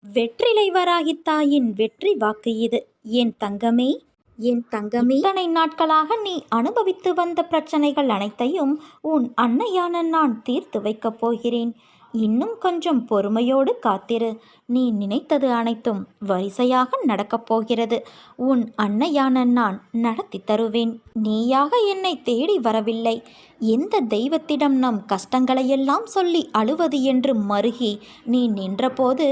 வெற்றிலை வராகி தாயின் வெற்றி வாக்கு இது. என் தங்கமே, என் தங்கமே, இத்தனை நாட்களாக நீ அனுபவித்து வந்த பிரச்சனைகள் அனைத்தையும் உன் அன்னையான நான் தீர்த்து வைக்கப் போகிறேன். இன்னும் கொஞ்சம் பொறுமையோடு காத்திரு. நீ நினைத்தது அனைத்தும் வரிசையாக நடக்கப் போகிறது. உன் அன்னையான நான் நடத்தி தருவேன். நீயாக என்னை தேடி வரவில்லை. எந்த தெய்வத்திடம் நம் கஷ்டங்களையெல்லாம் சொல்லி அழுவது என்று மருகி நீ நின்றபோது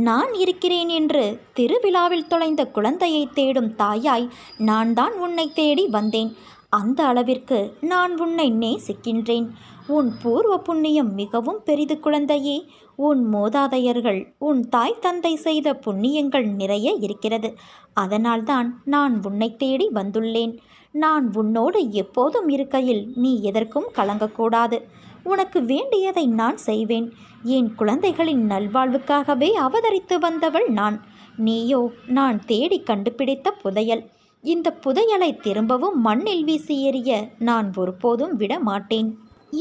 நான் இருக்கிறேன் என்று திருவிழாவில் தொலைந்த குழந்தையை தேடும் தாயாய் நான் தான் உன்னை தேடி வந்தேன். அந்த அளவிற்கு நான் உன்னை நேசிக்கின்றேன். உன் பூர்வ புண்ணியம் மிகவும் பெரிது குழந்தையே. உன் மூதாதையர்கள் உன் தாய் தந்தை செய்த புண்ணியங்கள் நிறைய இருக்கிறது. அதனால்தான் நான் உன்னை தேடி வந்துள்ளேன். நான் உன்னோடு எப்போதும் இருக்கையில் நீ எதற்கும் கலங்கக்கூடாது. உனக்கு வேண்டியதை நான் செய்வேன். என் குழந்தைகளின் நல்வாழ்வுக்காகவே அவதரித்து வந்தவள் நான். நீயோ நான் தேடி கண்டுபிடித்த புதையல். இந்த புதையலை திரும்பவும் மண்ணில் வீசி எறிய நான் ஒருபோதும் விட மாட்டேன்.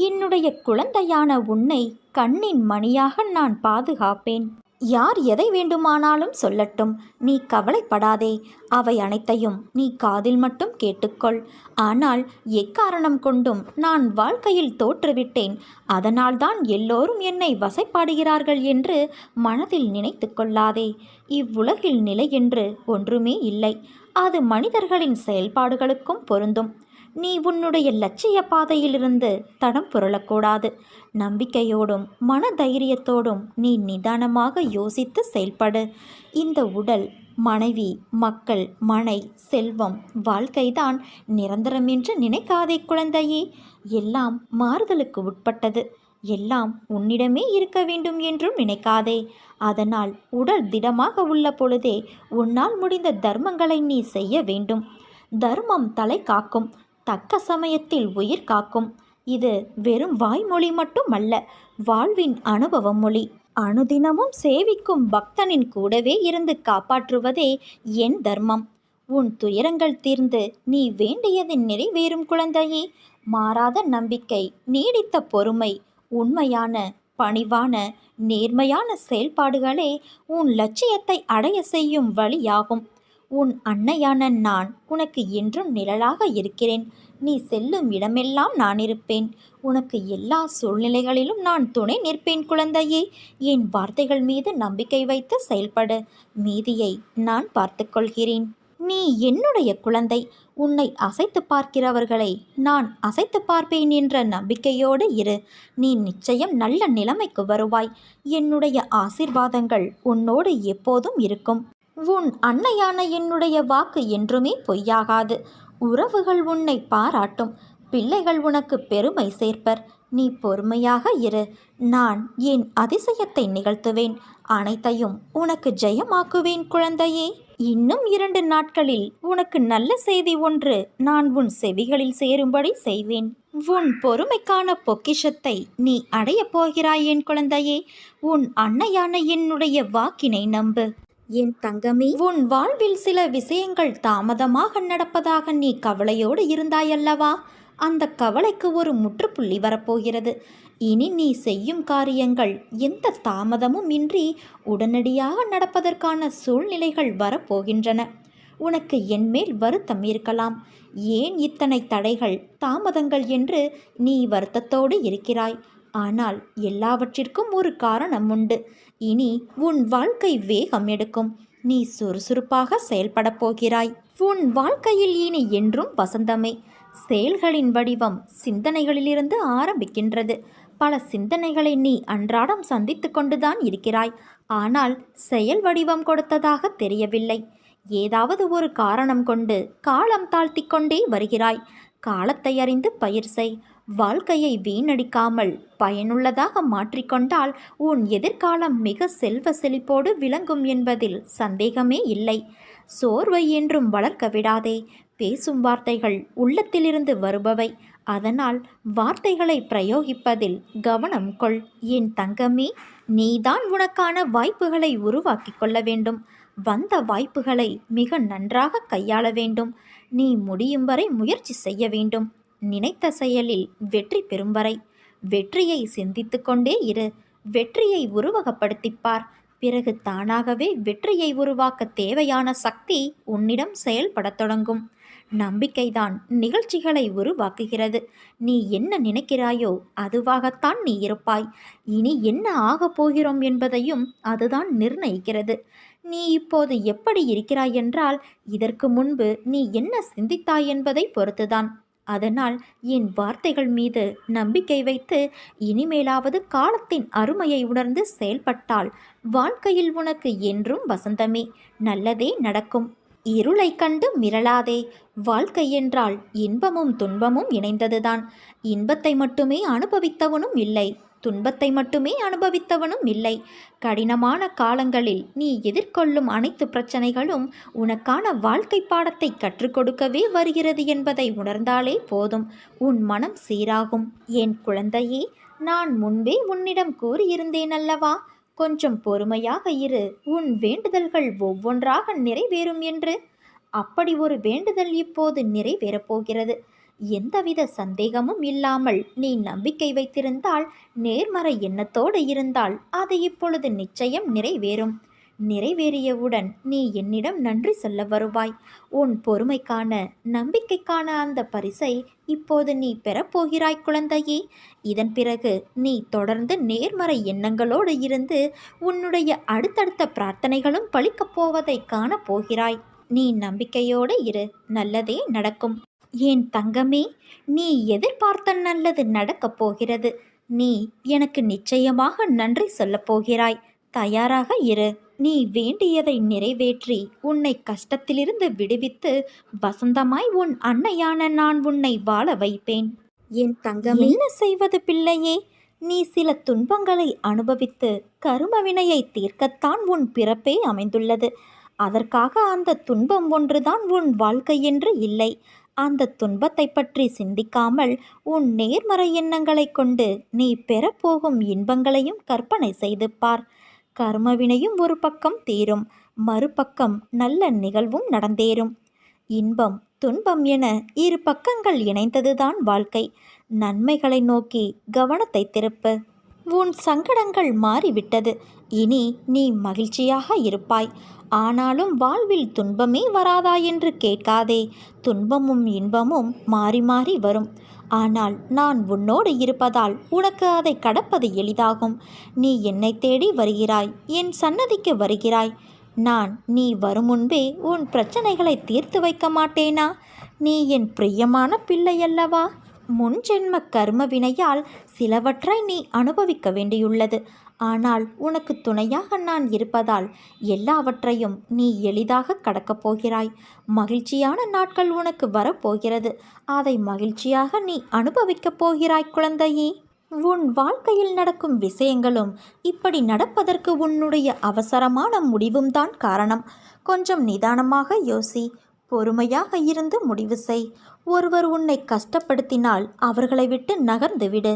என்னுடைய குழந்தையான உன்னை கண்ணின் மணியாக நான் பாதுகாப்பேன். யார் எதை வேண்டுமானாலும் சொல்லட்டும், நீ கவலைப்படாதே. அவை அனைத்தையும் நீ காதில் மட்டும் கேட்டுக்கொள். ஆனால் எக்காரணம் கொண்டும் நான் வாழ்க்கையில் தோற்றுவிட்டேன், அதனால்தான் எல்லோரும் என்னை வசைப்பாடுகிறார்கள் என்று மனதில் நினைத்து கொள்ளாதே. இவ்வுலகில் நிலை என்று ஒன்றுமே இல்லை. அது மனிதர்களின் செயல்பாடுகளுக்கும் பொருந்தும். நீ உன்னுடைய லட்சிய பாதையிலிருந்து தடம் புரளக்கூடாது. நம்பிக்கையோடும் மன தைரியத்தோடும் நீ நிதானமாக யோசித்து செயல்படு. இந்த உடல், மனைவி, மக்கள், மனை, செல்வம், வாழ்க்கைதான் நிரந்தரம் என்று நினைக்காதே குழந்தையே. எல்லாம் மாறுதலுக்கு உட்பட்டது. எல்லாம் உன்னிடமே இருக்க வேண்டும் என்றும் நினைக்காதே. அதனால் உடல் திடமாக உள்ள பொழுதே உன்னால் முடிந்த தர்மங்களை நீ செய்ய வேண்டும். தர்மம் தலை காக்கும், தக்க சமயத்தில் உயிர் காக்கும். இது வெறும் வாய்மொழி மட்டுமல்ல, வாழ்வின் அனுபவ மொழி. அனுதினமும் சேவிக்கும் பக்தனின் கூடவே இருந்து காப்பாற்றுவதே என் தர்மம். உன் துயரங்கள் தீர்ந்து நீ வேண்டியது நிறைவேறும் குழந்தையே. மாறாத நம்பிக்கை, நீடித்த பொறுமை, உண்மையான பணிவான நேர்மையான செயல்பாடுகளே உன் லட்சியத்தை அடைய செய்யும் வழியாகும். உன் அன்னையான நான் உனக்கு என்றும் நிழலாக இருக்கிறேன். நீ செல்லும் இடமெல்லாம் நான் இருப்பேன். உனக்கு எல்லா சூழ்நிலைகளிலும் நான் துணை நிற்பேன் குழந்தையே. என் வார்த்தைகள் மீது நம்பிக்கை வைத்து செயல்படு. மீதியை நான் பார்த்து கொள்கிறேன். நீ என்னுடைய குழந்தை. உன்னை அசைத்து பார்க்கிறவர்களை நான் அசைத்து பார்ப்பேன் என்ற நம்பிக்கையோடு இரு. நீ நிச்சயம் நல்ல நிலைமைக்கு வருவாய். என்னுடைய ஆசீர்வாதங்கள் உன்னோடு எப்போதும் இருக்கும். உன் அன்னையான என்னுடைய வாக்கு என்றுமே பொய்யாகாது. உறவுகள் உன்னை பாராட்டும். பிள்ளைகள் உனக்கு பெருமை சேர்ப்பர். நீ பொறுமையாக இரு. நான் என் அதிசயத்தை நிகழ்த்துவேன். அனைத்தையும் உனக்கு ஜெயமாக்குவேன் குழந்தையே. இன்னும் 2 நாட்களில் உனக்கு நல்ல செய்தி ஒன்று நான் உன் செவிகளில் சேரும்படி செய்வேன். உன் பொறுமைக்கான பொக்கிஷத்தை நீ அடையப் போகிறாய் என் குழந்தையே. உன் அன்னையான என்னுடைய வாக்கினை நம்பு. என் தங்கமே, உன் வாழ்வில் சில விஷயங்கள் தாமதமாக நடப்பதாக நீ கவலையோடு இருந்தாயல்லவா? அந்த கவலைக்கு ஒரு முற்றுப்புள்ளி வரப்போகிறது. இனி நீ செய்யும் காரியங்கள் எந்த தாமதமும் இன்றி உடனடியாக நடப்பதற்கான சூழ்நிலைகள் வரப்போகின்றன. உனக்கு என்மேல் வருத்தம் இருக்கலாம். ஏன் இத்தனை தடைகள், தாமதங்கள் என்று நீ வருத்தத்தோடு இருக்கிறாய். ஆனால் எல்லாவற்றிற்கும் ஒரு காரணம் உண்டு. இனி உன் வாழ்க்கை வேகம் எடுக்கும். நீ சுறுசுறுப்பாக செயல்பட போகிறாய். உன் வாழ்க்கையில் இனி என்றும் வசந்தமே. செயல்களின் வடிவம் சிந்தனைகளிலிருந்து ஆரம்பிக்கின்றது. பல சிந்தனைகளை நீ அன்றாடம் சந்தித்து கொண்டுதான் இருக்கிறாய். ஆனால் செயல் வடிவம் கொடுத்ததாக தெரியவில்லை. ஏதாவது ஒரு காரணம் கொண்டு காலம் தாழ்த்தி கொண்டே வருகிறாய். காலத்தை அறிந்து பயிர் செய். வாழ்க்கையை வீணடிக்காமல் பயனுள்ளதாக மாற்றிக்கொண்டால் உன் எதிர்காலம் மிக செல்வ செழிப்போடு விளங்கும் என்பதில் சந்தேகமே இல்லை. சோர்வை என்றும் வளர்க்க விடாதே. பேசும் வார்த்தைகள் உள்ளத்திலிருந்து வருபவை. அதனால் வார்த்தைகளை பிரயோகிப்பதில் கவனம் கொள். என் தங்கமே, நீதான் உனக்கான வாய்ப்புகளை உருவாக்கி கொள்ள வேண்டும். வந்த வாய்ப்புகளை மிக நன்றாக கையாள வேண்டும். நீ முடியும் வரை முயற்சி செய்ய வேண்டும். நினைத்த செயலில் வெற்றி பெறும் வரை வெற்றியை சிந்தித்து கொண்டே இரு. வெற்றியை உருவகப்படுத்திப்பார். பிறகு தானாகவே வெற்றியை உருவாக்க தேவையான சக்தி உன்னிடம் செயல்படத் தொடங்கும். நம்பிக்கைதான் நிகழ்ச்சிகளை உருவாக்குகிறது. நீ என்ன நினைக்கிறாயோ அதுவாகத்தான் நீ இருப்பாய். இனி என்ன ஆகப் போகிறோம் என்பதையும் அதுதான் நிர்ணயிக்கிறது. நீ இப்போது எப்படி இருக்கிறாய் என்றால் இதற்கு முன்பு நீ என்ன சிந்தித்தாய் என்பதை பொறுத்துதான். அதனால் என் வார்த்தைகள் மீது நம்பிக்கை வைத்து இனிமேலாவது காலத்தின் அருமையை உணர்ந்து செயல்பட்டால் வாழ்க்கையில் உனக்கு என்றும் வசந்தமே, நல்லதே நடக்கும். இருளை கண்டு மிரளாதே. வாழ்க்கை என்றால் இன்பமும் துன்பமும் இணைந்ததுதான். இன்பத்தை மட்டுமே அனுபவித்தவனும் இல்லை, துன்பத்தை மட்டுமே அனுபவித்தவனும் இல்லை. கடினமான காலங்களில் நீ எதிர்கொள்ளும் அனைத்து பிரச்சனைகளும் உனக்கான வாழ்க்கை பாடத்தை கற்றுக் கொடுக்கவே வருகிறது என்பதை உணர்ந்தாலே போதும், உன் மனம் சீராகும். என் குழந்தையே, நான் முன்பே உன்னிடம் கூறியிருந்தேன் அல்லவா, கொஞ்சம் பொறுமையாக இரு, உன் வேண்டுதல்கள் ஒவ்வொன்றாக நிறைவேறும் என்று. அப்படி ஒரு வேண்டுதல் இப்போது நிறைவேறப் போகிறது. எந்தவித சந்தேகமும் இல்லாமல் நீ நம்பிக்கை வைத்திருந்தால், நேர்மறை எண்ணத்தோடு இருந்தால் அது இப்பொழுது நிச்சயம் நிறைவேறும். நிறைவேறியவுடன் நீ என்னிடம் நன்றி சொல்ல வருவாய். உன் பொறுமைக்கான, நம்பிக்கைக்கான அந்த பரிசை இப்போது நீ பெறப்போகிறாய் குழந்தையே. இதன் பிறகு நீ தொடர்ந்து நேர்மறை எண்ணங்களோடு இருந்து உன்னுடைய அடுத்தடுத்த பிரார்த்தனைகளும் பலிக்கப் போவதை காணப்போகிறாய். நீ நம்பிக்கையோடு இரு, நல்லதே நடக்கும். என் தங்கமே, நீ எதிர்பார்த்த நல்லது நடக்கப் போகிறது. நீ எனக்கு நிச்சயமாக நன்றி சொல்லப் போகிறாய். தயாராக இரு. நீ வேண்டியதை நிறைவேற்றி உன்னை கஷ்டத்திலிருந்து விடுவித்து வசந்தமாய் உன் அன்னையான நான் உன்னை வாழ வைப்பேன். என் தங்கமே, என்ன செய்வது பிள்ளையே? நீ சில துன்பங்களை அனுபவித்து கருமவினையை தீர்க்கத்தான் உன் பிறப்பே அமைந்துள்ளது. அதற்காக அந்த துன்பம் ஒன்றுதான் உன் வாழ்க்கை என்று இல்லை. அந்த துன்பத்தை பற்றி சிந்திக்காமல் உன் நேர்மறை எண்ணங்களை கொண்டு நீ பெறப்போகும் இன்பங்களையும் கற்பனை செய்து பார். கர்மவினையும் ஒரு பக்கம் தீரும், மறுபக்கம் நல்ல நிகழ்வும் நடந்தேறும். இன்பம் துன்பம் என இரு பக்கங்கள் இணைந்ததுதான் வாழ்க்கை. நன்மைகளை நோக்கி கவனத்தை திருப்பு. உன் சங்கடங்கள் மாறிவிட்டது. இனி நீ மகிழ்ச்சியாக இருப்பாய். ஆனாலும் வாழ்வில் துன்பமே வராதா என்று கேட்காதே. துன்பமும் இன்பமும் மாறி மாறி வரும். ஆனால் நான் உன்னோடு இருப்பதால் உனக்கு அதை கடப்பது எளிதாகும். நீ என்னை தேடி வருகிறாய், என் சன்னதிக்கு வருகிறாய். நான் நீ வரும் முன்பே உன் பிரச்சனைகளை தீர்த்து வைக்க மாட்டேனா? நீ என் பிரியமான பிள்ளையல்லவா? முன்ஜென்ம கர்ம வினையால் சிலவற்றை நீ அனுபவிக்க வேண்டியுள்ளது. ஆனால் உனக்கு துணையாக நான் இருப்பதால் எல்லாவற்றையும் நீ எளிதாக கடக்கப் போகிறாய். மகிழ்ச்சியான நாட்கள் உனக்கு வரப்போகிறது. அதை மகிழ்ச்சியாக நீ அனுபவிக்கப் போகிறாய் குழந்தையே. உன் வாழ்க்கையில் நடக்கும் விஷயங்களும் இப்படி நடப்பதற்கு உன்னுடைய அவசரமான முடிவும் தான் காரணம். கொஞ்சம் நிதானமாக யோசி, பொறுமையாக இருந்து முடிவு செய். ஒருவர் உன்னை கஷ்டப்படுத்தினால் அவர்களை விட்டு நகர்ந்து விடு.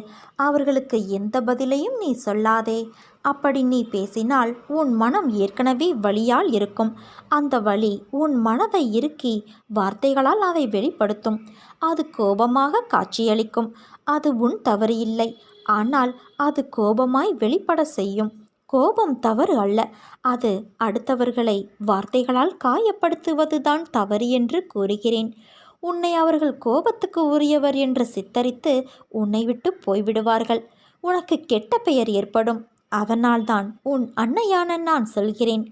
அவர்களுக்கு எந்த பதிலையும் நீ சொல்லாதே. அப்படி நீ பேசினால் உன் மனம் ஏற்கனவே வலியால் இருக்கும். அந்த வலி உன் மனதை இறுக்கி வார்த்தைகளால் அதை வெளிப்படுத்தும். அது கோபமாக காட்சியளிக்கும். அது உன் தவறு இல்லை, ஆனால் அது கோபமாய் வெளிப்பட செய்யும். கோபம் தவறு அல்ல, அது அடுத்தவர்களை வார்த்தைகளால் காயப்படுத்துவதுதான் தவறு என்று கூறுகிறேன். உன்னை அவர்கள் கோபத்துக்கு உரியவர் என்று சித்தரித்து உன்னை விட்டு போய்விடுவார்கள். உனக்கு கெட்ட பெயர் ஏற்படும். அதனால்தான் உன் அன்னையான நான் சொல்கிறேன்,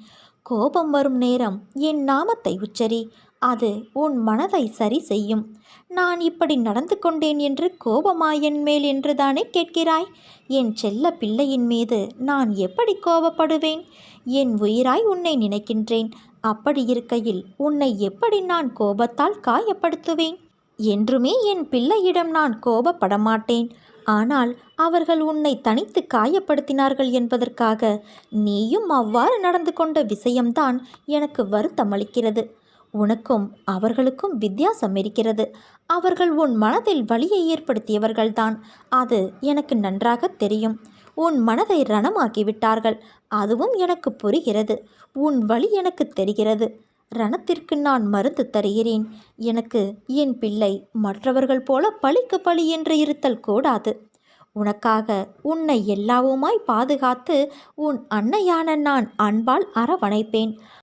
கோபம் வரும் நேரம் என் நாமத்தை உச்சரி. அது உன் மனதை சரி செய்யும். நான் இப்படி நடந்து கொண்டேன் என்று கோபமாயன் மேல் என்றுதானே கேட்கிறாய்? என் செல்ல பிள்ளையின் மீது நான் எப்படி கோபப்படுவேன்? என் உயிராய் உன்னை நினைக்கின்றேன். அப்படி இருக்கையில் உன்னை எப்படி நான் கோபத்தால் காயப்படுத்துவேன்? என்றுமே என் பிள்ளையிடம் நான் கோபப்பட மாட்டேன். ஆனால் அவர்கள் உன்னை தனித்து காயப்படுத்தினார்கள் என்பதற்காக நீயும் அவ்வாறு நடந்து கொண்ட விஷயம்தான் எனக்கு வருத்தமளிக்கிறது. உனக்கும் அவர்களுக்கும் வித்தியாசம் இருக்கிறது. அவர்கள் உன் மனதில் வலியை ஏற்படுத்தியவர்கள்தான். அது எனக்கு நன்றாக தெரியும். உன் மனதை ரணமாக்கிவிட்டார்கள். அதுவும் எனக்கு புரிகிறது. உன் வலி எனக்கு தெரிகிறது. ரணத்திற்கு நான் மருந்து தருகிறேன். எனக்கு என் பிள்ளை மற்றவர்கள் போல பழிக்கு பழி என்று இருத்தல் கூடாது. உனக்காக உன்னை எல்லாவுமாய் பாதுகாத்து உன் அன்னையான நான் அன்பால் அரவணைப்பேன்.